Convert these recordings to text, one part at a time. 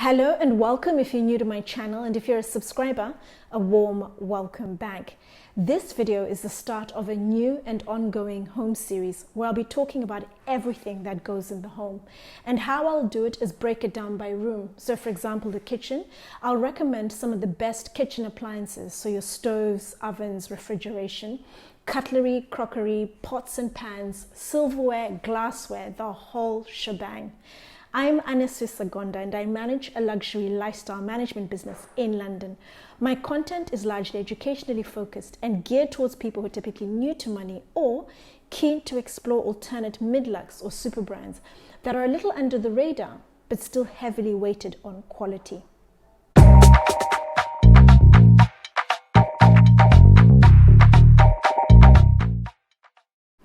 Hello and welcome if you're new to my channel, and if you're a subscriber, a warm welcome back. This video is the start of a new and ongoing home series where I'll be talking about everything that goes in the home. And how I'll do it is break it down by room. So for example, the kitchen, I'll recommend some of the best kitchen appliances. So your stoves, ovens, refrigeration, cutlery, crockery, pots and pans, silverware, glassware, the whole shebang. I'm Anesu Sagonda and I manage a luxury lifestyle management business in London. My content is largely educationally focused and geared towards people who are typically new to money or keen to explore alternate mid-lux or super brands that are a little under the radar but still heavily weighted on quality.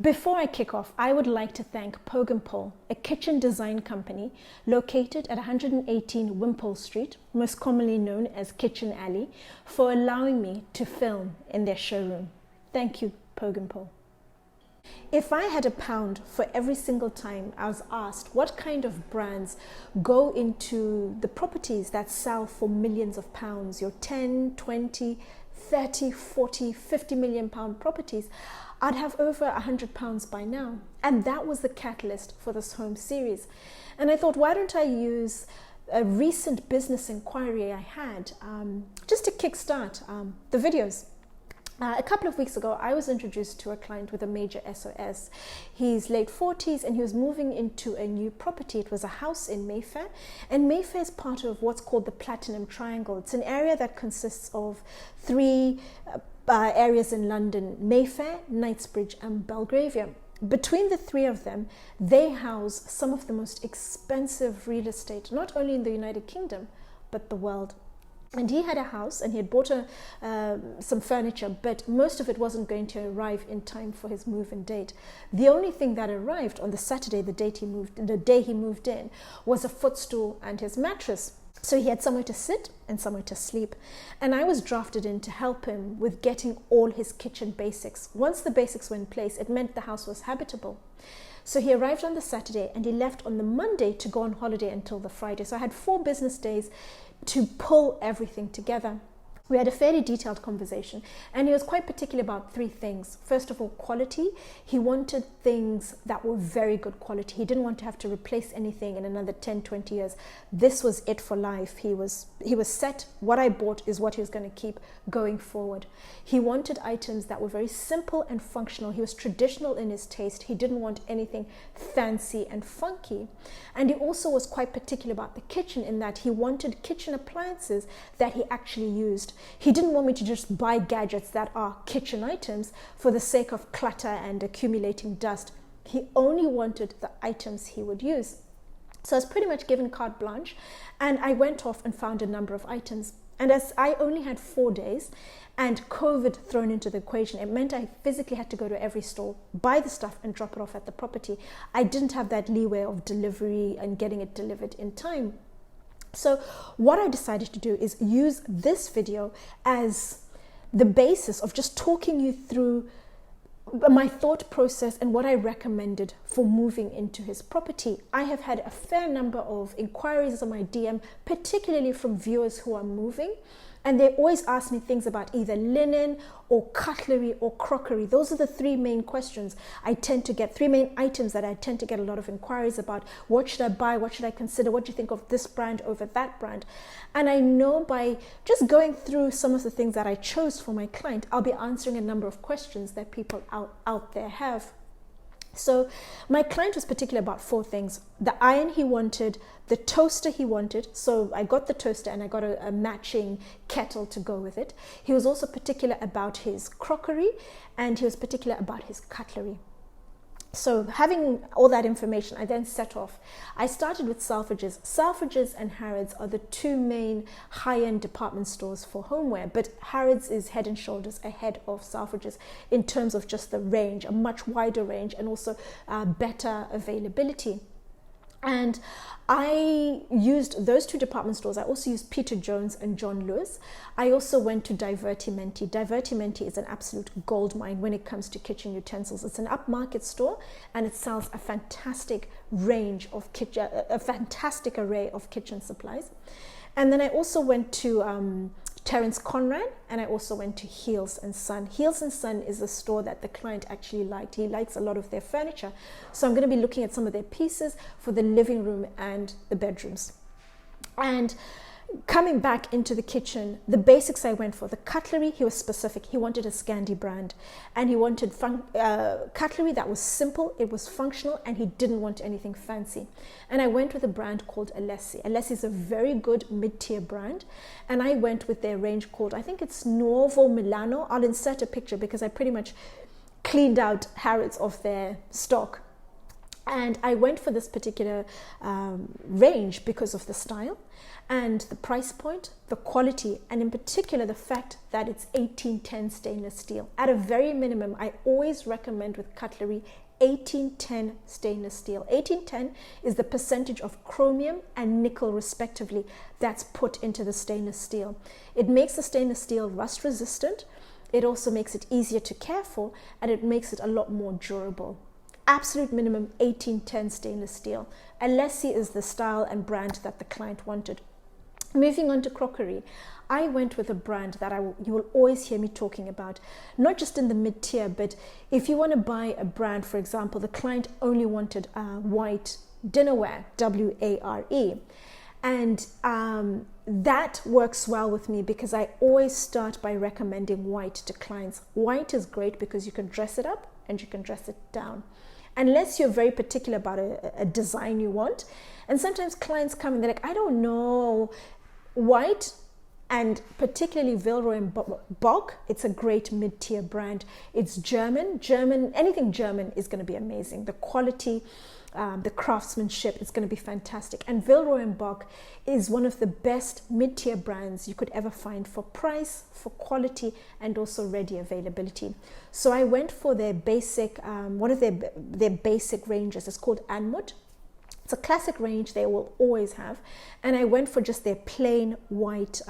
Before I kick off, I would like to thank Poh, a kitchen design company located at 118 Wimpole Street, most commonly known as Kitchen Alley, for allowing me to film in their showroom. Thank you, Poh. If I had £1 for every single time I was asked what kind of brands go into the properties that sell for millions of pounds, your 10, 20, 30, 40, 50 million pound properties, I'd have over £100 by now. And that was the catalyst for this home series. And I thought, why don't I use a recent business inquiry I had just to kickstart the videos. A couple of weeks ago, I was introduced to a client with a major SOS. He's late 40s and he was moving into a new property. It was a house in Mayfair, and Mayfair is part of what's called the Platinum Triangle. It's an area that consists of three areas in London: Mayfair, Knightsbridge and Belgravia. Between the three of them, they house some of the most expensive real estate, not only in the United Kingdom, but the world. And he had a house and he had bought some furniture, but most of it wasn't going to arrive in time for his move-in date. The only thing that arrived on the Saturday, the day he moved in, was a footstool and his mattress. So he had somewhere to sit and somewhere to sleep. And I was drafted in to help him with getting all his kitchen basics. Once the basics were in place, it meant the house was habitable. So he arrived on the Saturday and he left on the Monday to go on holiday until the Friday. So I had 4 business days to pull everything together. We had a fairly detailed conversation and he was quite particular about 3 things. First of all, quality. He wanted things that were very good quality. He didn't want to have to replace anything in another 10, 20 years. This was it for life. He was set. What I bought is what he was going to keep going forward. He wanted items that were very simple and functional. He was traditional in his taste. He didn't want anything fancy and funky. And he also was quite particular about the kitchen in that he wanted kitchen appliances that he actually used. He didn't want me to just buy gadgets that are kitchen items for the sake of clutter and accumulating dust. He only wanted the items he would use. So I was pretty much given carte blanche, and I went off and found a number of items. And as I only had 4 days and COVID thrown into the equation, it meant I physically had to go to every store, buy the stuff and drop it off at the property. I didn't have that leeway of delivery and getting it delivered in time. So what I decided to do is use this video as the basis of just talking you through my thought process and what I recommended for moving into his property. I have had a fair number of inquiries on my DM, particularly from viewers who are moving. And they always ask me things about either linen or cutlery or crockery. Those are the 3 main questions I tend to get, 3 main items that I tend to get a lot of inquiries about. What should I buy? What should I consider? What do you think of this brand over that brand? And I know by just going through some of the things that I chose for my client, I'll be answering a number of questions that people out there have. So my client was particular about 4 things: the iron he wanted, the toaster he wanted. So I got the toaster and I got a matching kettle to go with it. He was also particular about his crockery and he was particular about his cutlery. So having all that information, I then set off. I started with Selfridges. Selfridges and Harrods are the 2 main high-end department stores for homeware, but Harrods is head and shoulders ahead of Selfridges in terms of just the range, a much wider range and also better availability. And I used those two department stores. I also used Peter Jones and John Lewis. I also went to Divertimenti. Divertimenti is an absolute gold mine when it comes to kitchen utensils. It's an upmarket store and it sells a fantastic range of kitchen, a fantastic array of kitchen supplies. And then I also went to Terence Conran, and I also went to Heels and Son. Heels and Son is a store that the client actually liked. He likes a lot of their furniture. So I'm going to be looking at some of their pieces for the living room and the bedrooms. And coming back into the kitchen, the basics I went for. The cutlery, he was specific. He wanted a Scandi brand, and he wanted cutlery that was simple, it was functional, and he didn't want anything fancy. And I went with a brand called Alessi. Alessi is a very good mid-tier brand, and I went with their range called, I think it's Nuovo Milano. I'll insert a picture because I pretty much cleaned out Harrods of their stock. And I went for this particular range because of the style and the price point, the quality, and in particular the fact that it's 1810 stainless steel. At a very minimum, I always recommend with cutlery 1810 stainless steel. 1810 is the percentage of chromium and nickel respectively that's put into the stainless steel. It makes the stainless steel rust resistant. It also makes it easier to care for, and it makes it a lot more durable. Absolute minimum 1810 stainless steel. Alessi is the style and brand that the client wanted. Moving on to crockery, I went with a brand that you will always hear me talking about, not just in the mid-tier, but if you want to buy a brand, for example, the client only wanted white dinnerware, W-A-R-E. And that works well with me because I always start by recommending white to clients. White is great because you can dress it up and you can dress it down, unless you're very particular about a design you want. And sometimes clients come and they're like, I don't know, white, and particularly Villeroy and Boch, it's a great mid-tier brand. It's German, anything German is going to be amazing. The quality, the craftsmanship is going to be fantastic. And Villeroy and Boch is one of the best mid-tier brands you could ever find for price, for quality, and also ready availability. So I went for their basic, one of their basic ranges. It's called Anmut. It's a classic range they will always have, and I went for just their plain white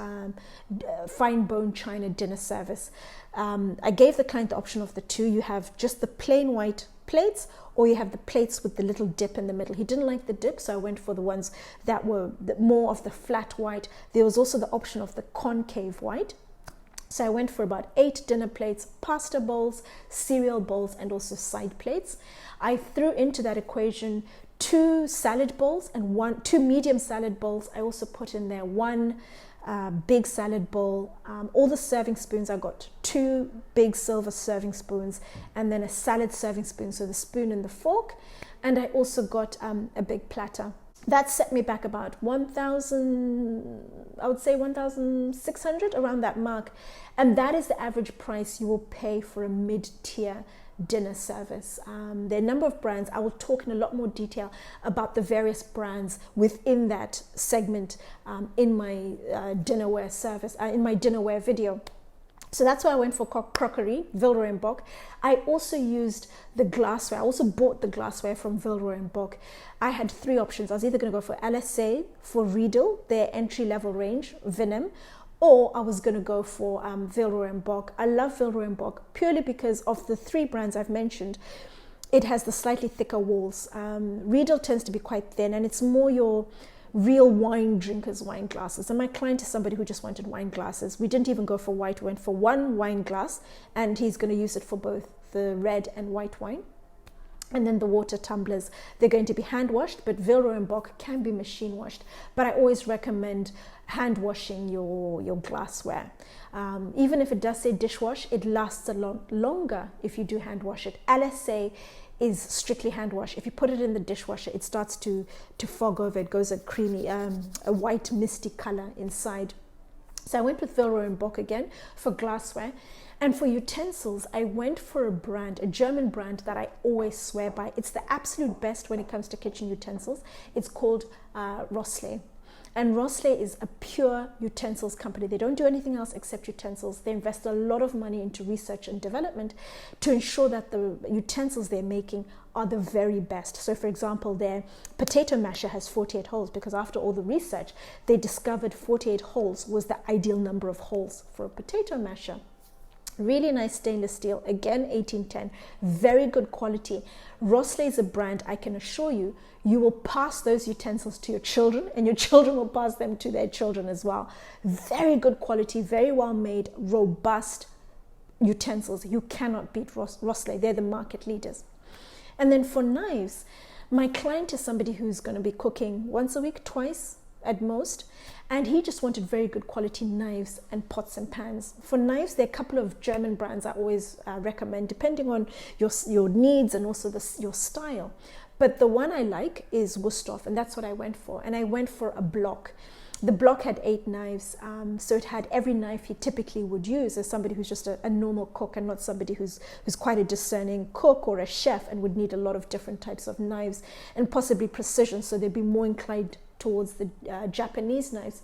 fine bone china dinner service. I gave the client the option of the two. You have just the plain white plates, or you have the plates with the little dip in the middle. He didn't like the dip, so I went for the ones that were more of the flat white. There was also the option of the concave white. So I went for about 8 dinner plates, pasta bowls, cereal bowls, and also side plates. I threw into that equation 2 salad bowls and 2 medium salad bowls. I also put in there 1 big salad bowl. All the serving spoons, I got 2 big silver serving spoons and then a salad serving spoon, so the spoon and the fork. And I also got a big platter. That set me back about 1,000, I would say 1,600, around that mark. And that is the average price you will pay for a mid-tier dinner service. There are a number of brands. I will talk in a lot more detail about the various brands within that segment in my dinnerware service, in my dinnerware video. So that's why I went for crockery, Villeroy and Boch. I also used the glassware. I also bought the glassware from Villeroy and Boch. I had 3 options. I was either going to go for Alessi, for Rosle, their entry-level range, Venom, or I was going to go for Villeroy and Boch. I love Villeroy and Boch purely because of the 3 brands I've mentioned. It has the slightly thicker walls. Rosle tends to be quite thin, and it's more your real wine drinkers wine glasses. And my client is somebody who just wanted wine glasses. We didn't even go for white. We went for 1 wine glass, and he's going to use it for both the red and white wine. And then the water tumblers, they're going to be hand washed, but Villeroy and Boch can be machine washed. But I always recommend hand washing your glassware. Even if it does say dishwash, it lasts a lot longer if you do hand wash it. Alessi is strictly hand wash. If you put it in the dishwasher, it starts to fog over. It goes a creamy, a white misty color inside. So I went with Villeroy and Boch again for glassware. And for utensils, I went for a brand, a German brand that I always swear by. It's the absolute best when it comes to kitchen utensils. It's called Rosle. And Rosle is a pure utensils company. They don't do anything else except utensils. They invest a lot of money into research and development to ensure that the utensils they're making are the very best. So for example, their potato masher has 48 holes because after all the research, they discovered 48 holes was the ideal number of holes for a potato masher. Really nice stainless steel, again 1810, very good quality. Rosle is a brand I can assure you, you will pass those utensils to your children and your children will pass them to their children as well. Very good quality, very well made, robust utensils. You cannot beat Rosle, they're the market leaders. And then for knives, my client is somebody who's going to be cooking once a week, twice at most, and he just wanted very good quality knives and pots and pans. For knives, there are a couple of German brands I always recommend, depending on your needs and also your style. But the one I like is Wusthof, and that's what I went for. And I went for a block. The block had 8 knives, so it had every knife he typically would use as somebody who's just a normal cook and not somebody who's quite a discerning cook or a chef and would need a lot of different types of knives and possibly precision, so they'd be more inclined towards the Japanese knives.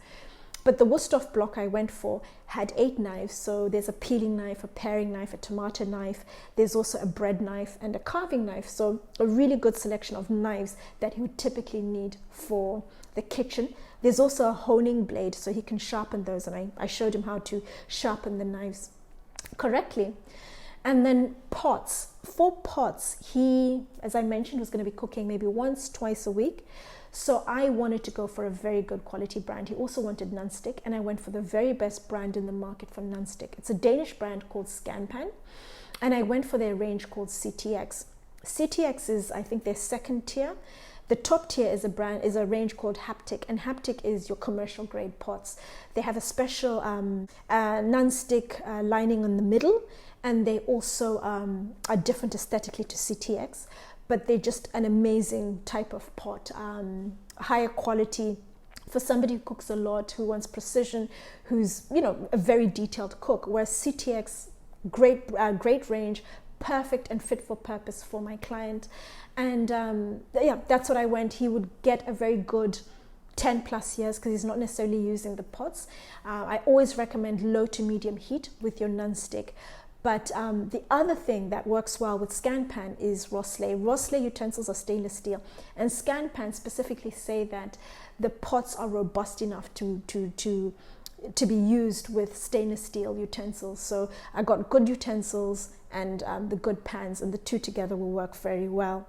But the Wusthof block I went for had 8 knives. So there's a peeling knife, a paring knife, a tomato knife. There's also a bread knife and a carving knife. So a really good selection of knives that he would typically need for the kitchen. There's also a honing blade, so he can sharpen those. And I showed him how to sharpen the knives correctly. And then pots. For pots, he, as I mentioned, was going to be cooking maybe once, twice a week. So I wanted to go for a very good quality brand. He also wanted nonstick, and I went for the very best brand in the market for nonstick. It's a Danish brand called Scanpan, and I went for their range called CTX. CTX is, I think, their second tier. The top tier is a range called Haptic, and Haptic is your commercial grade pots. They have a special non-stick lining in the middle, and they also are different aesthetically to CTX, but they're just an amazing type of pot, higher quality for somebody who cooks a lot, who wants precision, who's, you know, a very detailed cook. Whereas CTX, great range, perfect and fit for purpose for my client. And yeah, that's what I went. He would get a very good 10 plus years because he's not necessarily using the pots. I always recommend low to medium heat with your non-stick. But the other thing that works well with Scanpan is Rosle. Rosle utensils are stainless steel, and Scanpan specifically say that the pots are robust enough to be used with stainless steel utensils. So I got good utensils and the good pans, and the two together will work very well.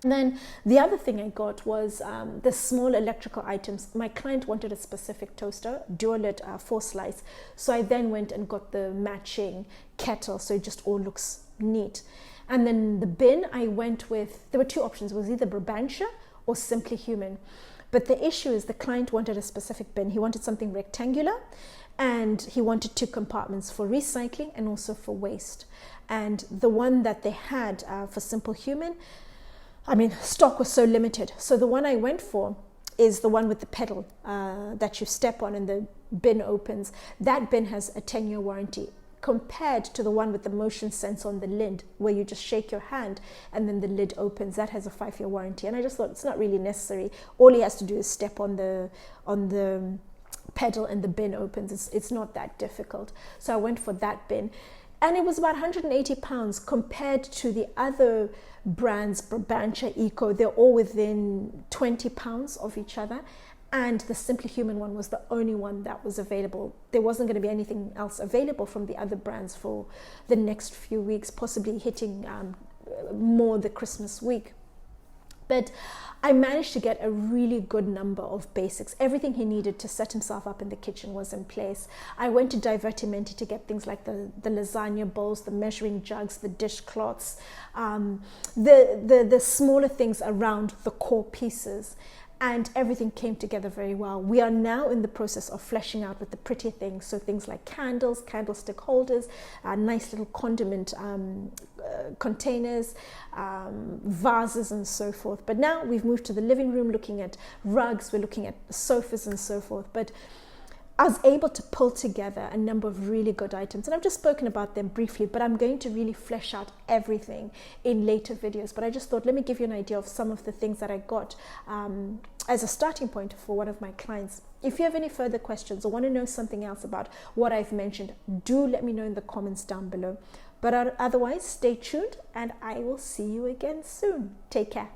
And then the other thing I got was the small electrical items. My client wanted a specific toaster, Dualit 4-slice. So I then went and got the matching kettle, so it just all looks neat. And then the bin I went with, there were 2 options. It was either Brabantia or Simplehuman. But the issue is the client wanted a specific bin. He wanted something rectangular, and he wanted 2 compartments for recycling and also for waste. And the one that they had for Simplehuman, I mean, stock was so limited. So the one I went for is the one with the pedal that you step on and the bin opens. That bin has a 10-year warranty compared to the one with the motion sensor on the lid, where you just shake your hand and then the lid opens. That has a 5-year warranty. And I just thought it's not really necessary. All he has to do is step on the pedal and the bin opens. It's not that difficult. So I went for that bin. And it was about £180 compared to the other brands, Brabantia, Eco. They're all within £20 of each other. And the Simplehuman one was the only one that was available. There wasn't going to be anything else available from the other brands for the next few weeks, possibly hitting more the Christmas week. But I managed to get a really good number of basics. Everything he needed to set himself up in the kitchen was in place. I went to Divertimenti to get things like the lasagna bowls, the measuring jugs, the dishcloths, the smaller things around the core pieces. And everything came together very well. We are now in the process of fleshing out with the pretty things. So things like candles, candlestick holders, nice little condiment containers, vases and so forth. But now we've moved to the living room, looking at rugs, we're looking at sofas and so forth. But I was able to pull together a number of really good items, and I've just spoken about them briefly, but I'm going to really flesh out everything in later videos. But I just thought, let me give you an idea of some of the things that I got as a starting point for one of my clients. If you have any further questions or want to know something else about what I've mentioned, do let me know in the comments down below. But otherwise, stay tuned and I will see you again soon. Take care.